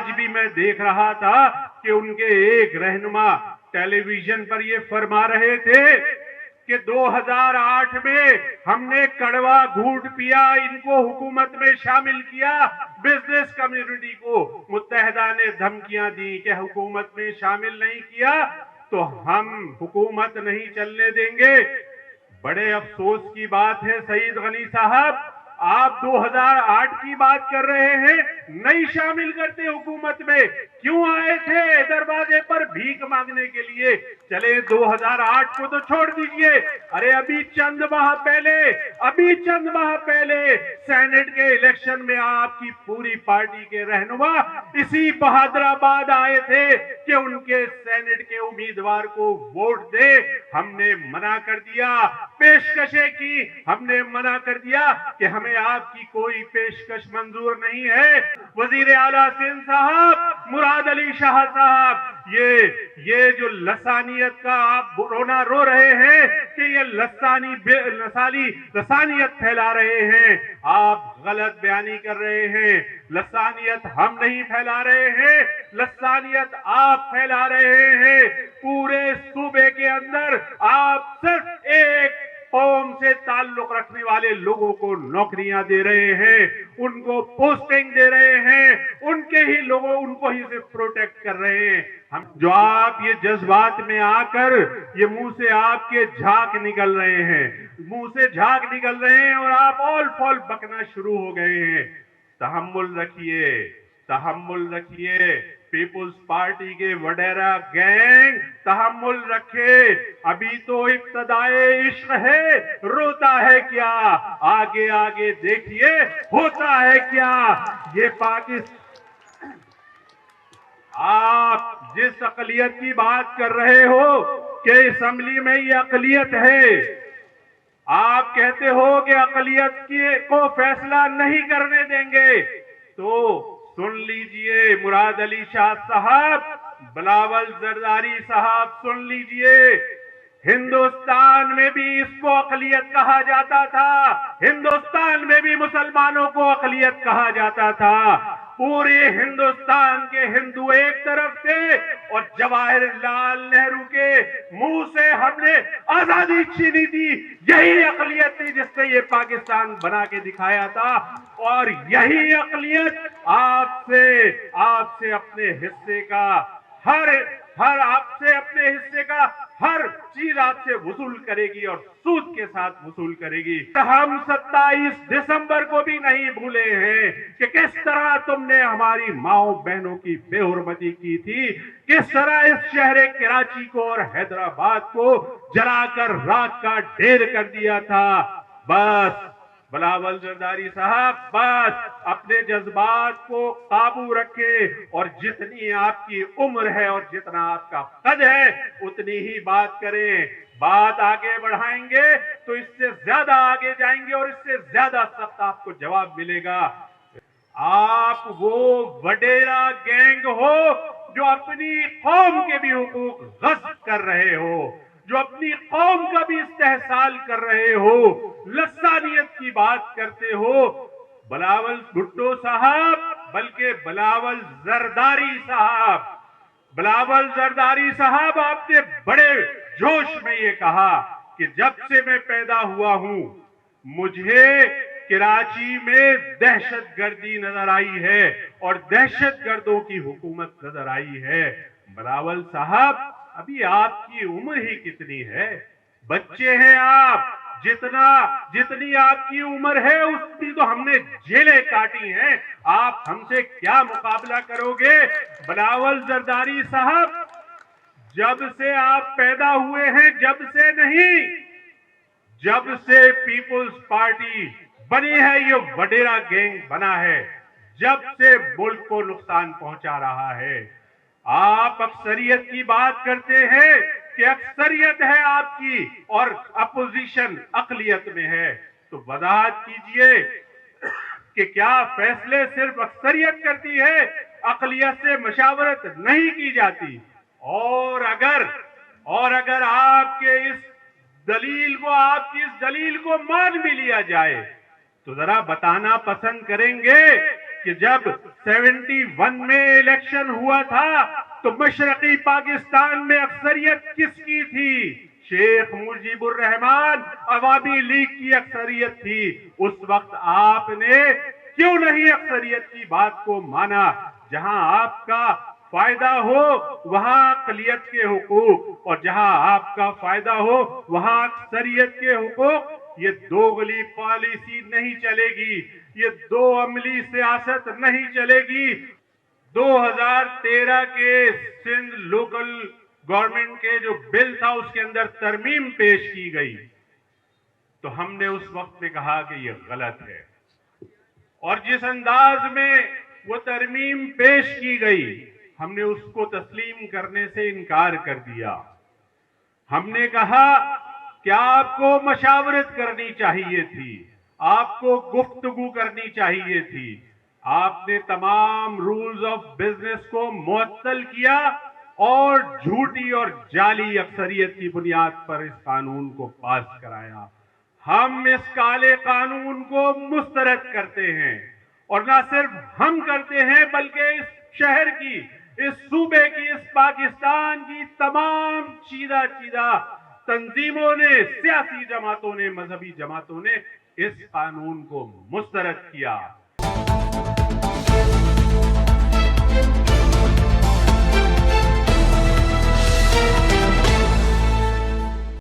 آج بھی میں دیکھ رہا تھا کہ ان کے ایک رہنما ٹیلی ویژن پر یہ فرما رہے تھے کہ 2008 میں ہم نے کڑوا گھونٹ پیا، ان کو حکومت میں شامل کیا، بزنس کمیونٹی کو متحدہ نے دھمکیاں دی کہ حکومت میں شامل نہیں کیا تو ہم حکومت نہیں چلنے دیں گے۔ بڑے افسوس کی بات ہے سعید غنی صاحب، آپ 2008 کی بات کر رہے ہیں، نہیں شامل کرتے حکومت میں، کیوں آئے تھے دروازے پر بھیک مانگنے کے لیے؟ چلے 2008 کو تو چھوڑ دیجئے، ارے ابھی چند ماہ پہلے سینٹ کے الیکشن میں آپ کی پوری پارٹی کے رہنما اسی بہادر آباد آئے تھے کہ ان کے سینٹ کے امیدوار کو ووٹ دے، ہم نے منع کر دیا، پیشکشیں کی، ہم نے منع کر دیا کہ ہمیں آپ کی کوئی پیشکش منظور نہیں ہے۔ وزیر اعلیٰ سندھ صاحب، مراد علی شاہ صاحب، یہ جو لسانیت کا آپ رونا رو رہے ہیں کہ یہ لسانیت پھیلا رہے ہیں، آپ غلط بیانی کر رہے ہیں۔ لسانیت ہم نہیں پھیلا رہے ہیں، لسانیت آپ پھیلا رہے ہیں۔ پورے صوبے کے اندر آپ صرف ایک قوم سے تعلق رکھنے والے لوگوں کو نوکریاں دے رہے ہیں، ان کو پوسٹنگ دے رہے ہیں، ان کے ہی لوگوں ان کو ہی صرف پروٹیکٹ کر رہے ہیں۔ جو آپ یہ جذبات میں آ کر یہ منہ سے آپ کے جھاگ نکل رہے ہیں اور آپ آل فال بکنا شروع ہو گئے ہیں۔ تحمل رکھیے، پیپلز پارٹی کے وڈیرا گینگ تحمل رکھے، ابھی تو ابتدائے عشق ہے، روتا ہے کیا، آگے دیکھیے ہوتا ہے کیا۔ یہ پاکستان، آپ جس اقلیت کی بات کر رہے ہو کہ اسمبلی میں یہ اقلیت ہے، آپ کہتے ہو کہ اقلیت کو فیصلہ نہیں کرنے دیں گے، تو سن لیجئے مراد علی شاہ صاحب، بلاول زرداری صاحب، سن لیجئے، ہندوستان میں بھی اس کو اقلیت کہا جاتا تھا، ہندوستان میں بھی مسلمانوں کو اقلیت کہا جاتا تھا۔ پورے ہندوستان کے ہندو ایک طرف تھے اور جواہر لال نہرو کے منہ سے ہم نے آزادی چھینی تھی، یہی اقلیت تھی جس نے یہ پاکستان بنا کے دکھایا تھا، اور یہی اقلیت آپ سے اپنے حصے کا ہر چیز آپ سے وصول کرے گی اور سود کے ساتھ وصول کرے گی۔ ہم 27 دسمبر کو بھی نہیں بھولے ہیں کہ کس طرح تم نے ہماری ماؤں بہنوں کی بے حرمتی کی تھی، کس طرح اس شہر کراچی کو اور حیدرآباد کو جلا کر راکھ کا ڈھیر کر دیا تھا۔ بس بلاول زرداری صاحب، بس اپنے جذبات کو قابو رکھے اور جتنی آپ کی عمر ہے اور جتنا آپ کا قد ہے اتنی ہی بات کریں۔ بات آگے بڑھائیں گے تو اس سے زیادہ آگے جائیں گے اور اس سے زیادہ سخت آپ کو جواب ملے گا۔ آپ وہ وڈیرا گینگ ہو جو اپنی قوم کے بھی حقوق غصب کر رہے ہو، جو اپنی قوم کا بھی استحصال کر رہے ہو، لسانیت کی بات کرتے ہو۔ بلاول بھٹو صاحب، بلکہ بلاول زرداری صاحب، آپ نے بڑے جوش میں یہ کہا کہ جب سے میں پیدا ہوا ہوں مجھے کراچی میں دہشت گردی نظر آئی ہے اور دہشت گردوں کی حکومت نظر آئی ہے۔ بلاول صاحب، ابھی آپ کی عمر ہی کتنی ہے؟ بچے ہیں آپ، جتنی آپ کی عمر ہے اتنی تو ہم نے جیلیں کاٹی ہیں، آپ ہم سے کیا مقابلہ کرو گے؟ بلاول زرداری صاحب، جب سے آپ پیدا ہوئے ہیں، جب سے نہیں، جب سے پیپلز پارٹی بنی ہے یہ وڈیرا گینگ بنا ہے، جب سے ملک کو نقصان پہنچا رہا ہے۔ آپ اکثریت کی بات کرتے ہیں کہ اکثریت ہے آپ کی اور اپوزیشن اقلیت میں ہے، تو وضاحت کیجئے کہ کیا فیصلے صرف اکثریت کرتی ہے، اقلیت سے مشاورت نہیں کی جاتی؟ اور اگر آپ کی اس دلیل کو مان بھی لیا جائے تو ذرا بتانا پسند کریں گے کہ جب 71 میں الیکشن ہوا تھا تو مشرقی پاکستان میں اکثریت کس کی تھی؟ شیخ مجیب الرحمان عوامی لیگ کی اکثریت تھی. اس وقت آپ نے کیوں نہیں اکثریت کی بات کو مانا؟ جہاں آپ کا فائدہ ہو وہاں اقلیت کے حقوق، اور جہاں آپ کا فائدہ ہو وہاں اکثریت کے حقوق. یہ دوغلی پالیسی نہیں چلے گی، یہ دو عملی سیاست نہیں چلے گی. 2013 کے سندھ لوکل گورنمنٹ کے جو بل تھا اس کے اندر ترمیم پیش کی گئی، تو ہم نے اس وقت میں کہا کہ یہ غلط ہے، اور جس انداز میں وہ ترمیم پیش کی گئی ہم نے اس کو تسلیم کرنے سے انکار کر دیا. ہم نے کہا کہ آپ کو مشاورت کرنی چاہیے تھی، آپ کو گفتگو کرنی چاہیے تھی. آپ نے تمام رولز آف بزنس کو معطل کیا اور جھوٹی اور جعلی اکثریت کی بنیاد پر اس قانون کو پاس کرایا. ہم اس کالے قانون کو مسترد کرتے ہیں، اور نہ صرف ہم کرتے ہیں بلکہ اس شہر کی، اس صوبے کی، اس پاکستان کی تمام چیدہ تنظیموں نے، سیاسی جماعتوں نے، مذہبی جماعتوں نے اس قانون کو مسترد کیا.